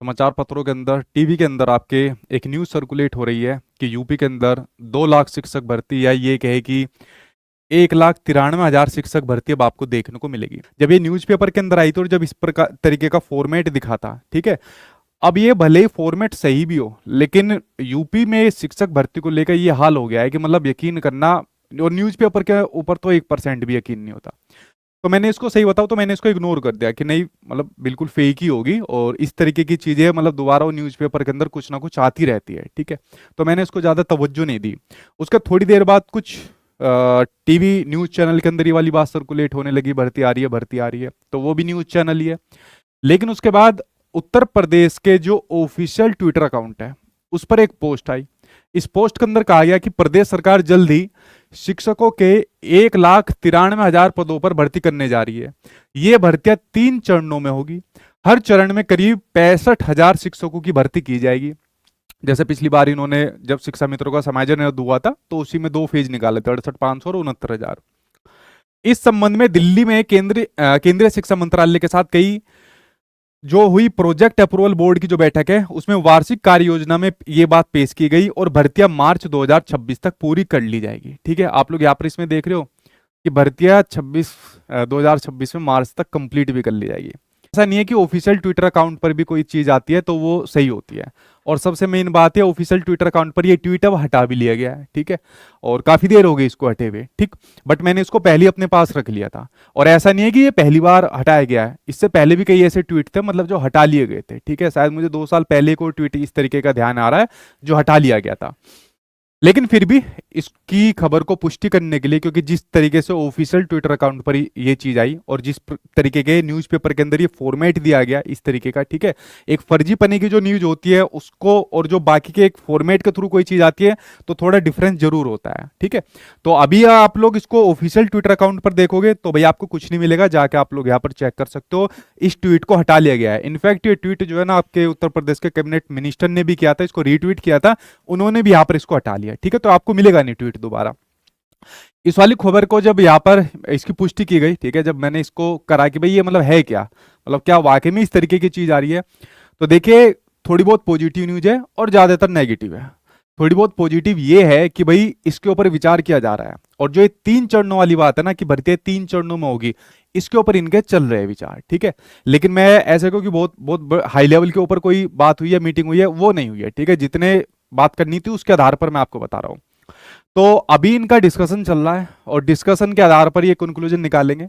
समाचार पत्रों के अंदर, टीवी के अंदर आपके एक न्यूज़ सर्कुलेट हो रही है कि यूपी के अंदर 2 लाख शिक्षक भर्ती, या ये कहे कि 1,93,000 शिक्षक भर्ती अब आपको देखने को मिलेगी। जब ये न्यूज़पेपर के अंदर आई थी और जब इस प्रकार तरीके का फॉर्मेट दिखा था, ठीक है। अब ये भले ही फॉर्मेट सही भी हो, लेकिन यूपी में शिक्षक भर्ती को लेकर ये हाल हो गया है कि मतलब यकीन करना, और न्यूज़पेपर के ऊपर तो 1% भी यकीन नहीं होता। तो मैंने इसको सही बताऊँ तो मैंने इसको इग्नोर कर दिया कि नहीं, मतलब बिल्कुल फेक ही होगी, और इस तरीके की चीज़ें मतलब दोबारा वो न्यूज़पेपर के अंदर कुछ ना कुछ आती रहती है, ठीक है। तो मैंने इसको ज़्यादा तवज्जो नहीं दी। उसका थोड़ी देर बाद कुछ टीवी न्यूज़ चैनल के अंदर ये वाली बात सर्कुलेट होने लगी, भर्ती आ रही है, भर्ती आ रही है, तो वो भी न्यूज़ चैनल ही है। लेकिन उसके बाद उत्तर प्रदेश के जो ऑफिशियल ट्विटर अकाउंट है, उस पर एक पोस्ट आई। इस पोस्ट के अंदर कहा गया कि प्रदेश सरकार जल्द ही शिक्षकों के 1,93,000 पदों पर भर्ती करने जा रही है। ये भर्तियां 3 चरणों में होगी। हर चरण में करीब 65,000 शिक्षकों की भर्ती की जाएगी। जैसे पिछली बार इन्होंने जब शिक्षा मित्रों का समायोजन हुआ था तो उसी में 2 फेज निकाले थे, 68,500 और 69,000। इस संबंध में दिल्ली में केंद्रीय शिक्षा मंत्रालय के साथ कई जो हुई प्रोजेक्ट अप्रूवल बोर्ड की जो बैठक है, उसमें वार्षिक कार्य योजना में ये बात पेश की गई और भर्तियां मार्च 2026 तक पूरी कर ली जाएगी। ठीक है, आप लोग यहाँ पर इसमें देख रहे हो कि भर्तियां 2026 में मार्च तक कंप्लीट भी कर ली जाएगी। ऐसा नहीं है कि ऑफिशियल ट्विटर अकाउंट पर भी कोई चीज आती है तो वो सही होती है। और सबसे मेन बात है, ऑफिशियल ट्विटर अकाउंट पर ये ट्वीट अब हटा भी लिया गया है, ठीक है। और काफी देर हो गई इसको हटे हुए, ठीक। बट मैंने इसको पहले अपने पास रख लिया था, और ऐसा नहीं है कि ये पहली बार हटाया गया है। इससे पहले भी कई ऐसे ट्वीट थे मतलब जो हटा लिए गए थे, ठीक है। शायद मुझे 2 साल पहले कोई ट्वीट इस तरीके का ध्यान आ रहा है जो हटा लिया गया था। लेकिन फिर भी इसकी खबर को पुष्टि करने के लिए, क्योंकि जिस तरीके से ऑफिशियल ट्विटर अकाउंट पर ये चीज आई और जिस तरीके के न्यूज़पेपर के अंदर ये फॉर्मेट दिया गया इस तरीके का, ठीक है। एक फर्जी पने की जो न्यूज होती है उसको और जो बाकी के एक फॉर्मेट के थ्रू कोई चीज आती है तो थोड़ा डिफरेंस जरूर होता है, ठीक है। तो अभी आप लोग इसको ऑफिशियल ट्विटर अकाउंट पर देखोगे तो भाई आपको कुछ नहीं मिलेगा, जाके आप लोग यहाँ पर चेक कर सकते हो। इस ट्वीट को हटा लिया गया है। इनफैक्ट ये ट्वीट जो है ना, आपके उत्तर प्रदेश के कैबिनेट मिनिस्टर ने भी किया था, इसको रीट्वीट किया था, उन्होंने भी यहाँ पर इसको हटा लिया, ठीक है। तो आपको मिलेगा नहीं ट्वीट दोबारा। इस वाली खबर को जब यहाँ पर इसकी पुष्टि की गई, ठीक है, जब मैंने इसको करा कि भाई ये मतलब है क्या, मतलब क्या वाकई में इस तरीके की चीज आ रही है, तो देखिए थोड़ी बहुत पॉजिटिव न्यूज है और ज्यादातर नेगेटिव है। थोड़ी बहुत पॉजिटिव ये है कि भाई इसके ऊपर विचार किया जा रहा है, और जो ये 3 चरणों वाली बात है ना कि भर्ती 3 चरणों में होगी, इसके ऊपर इनके चल रहे हैं विचार, ठीक है। लेकिन मैं ऐसे को कि बहुत बहुत हाई लेवल के ऊपर कोई बात हुई है, मीटिंग हुई है, वो नहीं हुई है, ठीक है। जितने बात करनी थी उसके आधार पर मैं आपको बता रहा हूं। तो अभी इनका डिस्कशन चल रहा है और डिस्कशन के आधार पर ये कंक्लूजन निकालेंगे,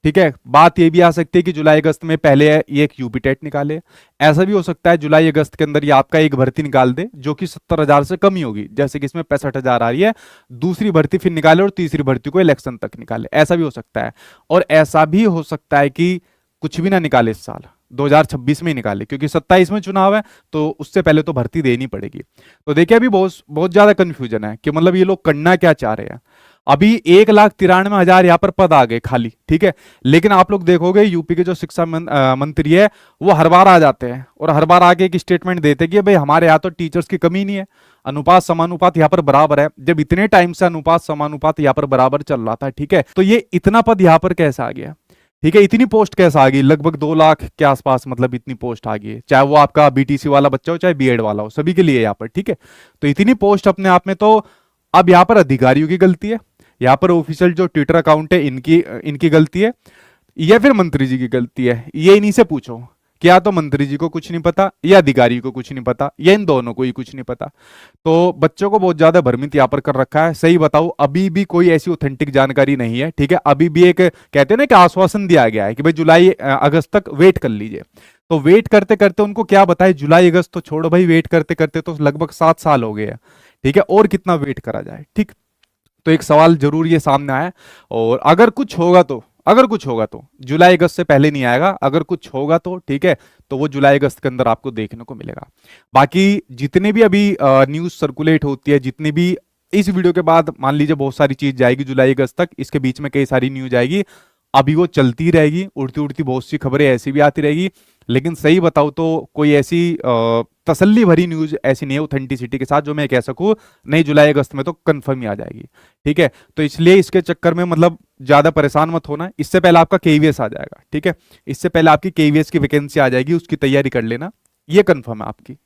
ठीक है। बात ये भी आ सकती है कि जुलाई अगस्त में पहले ये एक यूपी टेट निकाले। ऐसा भी हो सकता है जुलाई अगस्त के अंदर ये आपका एक भर्ती निकाल दे जो कि 70,000 से कम ही होगी, जैसे कि इसमें 65,000 आ रही है। दूसरी भर्ती फिर निकाले और तीसरी भर्ती को इलेक्शन तक निकाले, ऐसा भी हो सकता है। और ऐसा भी हो सकता है कि कुछ भी ना निकाले इस साल, 2026 में ही निकाले, क्योंकि 27 में चुनाव है तो उससे पहले तो भर्ती देनी पड़ेगी। तो देखिए अभी बहुत बहुत ज्यादा कंफ्यूजन है कि मतलब ये लोग करना क्या चाह रहे हैं। अभी 1,93,000 यहाँ पर पद आ गए खाली, ठीक है। लेकिन आप लोग देखोगे यूपी के जो शिक्षा मंत्री है वो हर बार आ जाते हैं और हर बार आके एक स्टेटमेंट देते हैं कि भाई हमारे यहाँ तो टीचर्स की कमी नहीं है, अनुपात समानुपात यहाँ पर बराबर है। जब इतने टाइम से अनुपात समानुपात यहाँ पर बराबर चल रहा था, ठीक है, तो ये इतना पद यहाँ पर कैसे आ गया, ठीक है। इतनी पोस्ट कैसे आ गई, लगभग 2 लाख के आसपास, मतलब इतनी पोस्ट आ गई है, चाहे वो आपका बीटीसी वाला बच्चा हो चाहे बीएड वाला हो, सभी के लिए यहाँ पर, ठीक है। तो इतनी पोस्ट अपने आप में, तो अब यहाँ पर अधिकारियों की गलती है, यहाँ पर ऑफिशियल जो ट्विटर अकाउंट है इनकी इनकी गलती है, या फिर मंत्री जी की गलती है, ये इन्हीं से पूछो। क्या तो मंत्री जी को कुछ नहीं पता, या अधिकारी को कुछ नहीं पता, या इन दोनों को ही कुछ नहीं पता। तो बच्चों को बहुत ज्यादा भ्रमित यहाँ पर कर रखा है। सही बताऊं, अभी भी कोई ऐसी ऑथेंटिक जानकारी नहीं है, ठीक है। अभी भी एक कहते हैं ना कि आश्वासन दिया गया है कि भाई जुलाई अगस्त तक वेट कर लीजिए। तो वेट करते करते उनको क्या बताए, जुलाई अगस्त तो छोड़ो भाई, वेट करते करते तो लगभग 7 साल हो गए हैं, ठीक है। और कितना वेट करा जाए, ठीक। तो एक सवाल जरूर ये सामने आया, और अगर कुछ होगा तो, अगर कुछ होगा तो जुलाई अगस्त से पहले नहीं आएगा, अगर कुछ होगा तो, ठीक है, तो वो जुलाई अगस्त के अंदर आपको देखने को मिलेगा। बाकी जितने भी अभी न्यूज सर्कुलेट होती है, जितने भी इस वीडियो के बाद मान लीजिए बहुत सारी चीज जाएगी जुलाई अगस्त तक, इसके बीच में कई सारी न्यूज आएगी, अभी वो चलती रहेगी, उड़ती उड़ती बहुत सी खबरें ऐसी भी आती रहेगी। लेकिन सही बताऊं तो कोई ऐसी तसल्ली भरी न्यूज ऐसी नहीं है ऑथेंटिसिटी के साथ जो मैं कह सकूं नहीं जुलाई अगस्त में तो कंफर्म ही आ जाएगी, ठीक है। तो इसलिए इसके चक्कर में मतलब ज्यादा परेशान मत होना, इससे पहले आपका केवीएस आ जाएगा, ठीक है। इससे पहले आपकी केवीएस की वैकेंसी आ जाएगी, उसकी तैयारी कर लेना, ये कंफर्म है आपकी।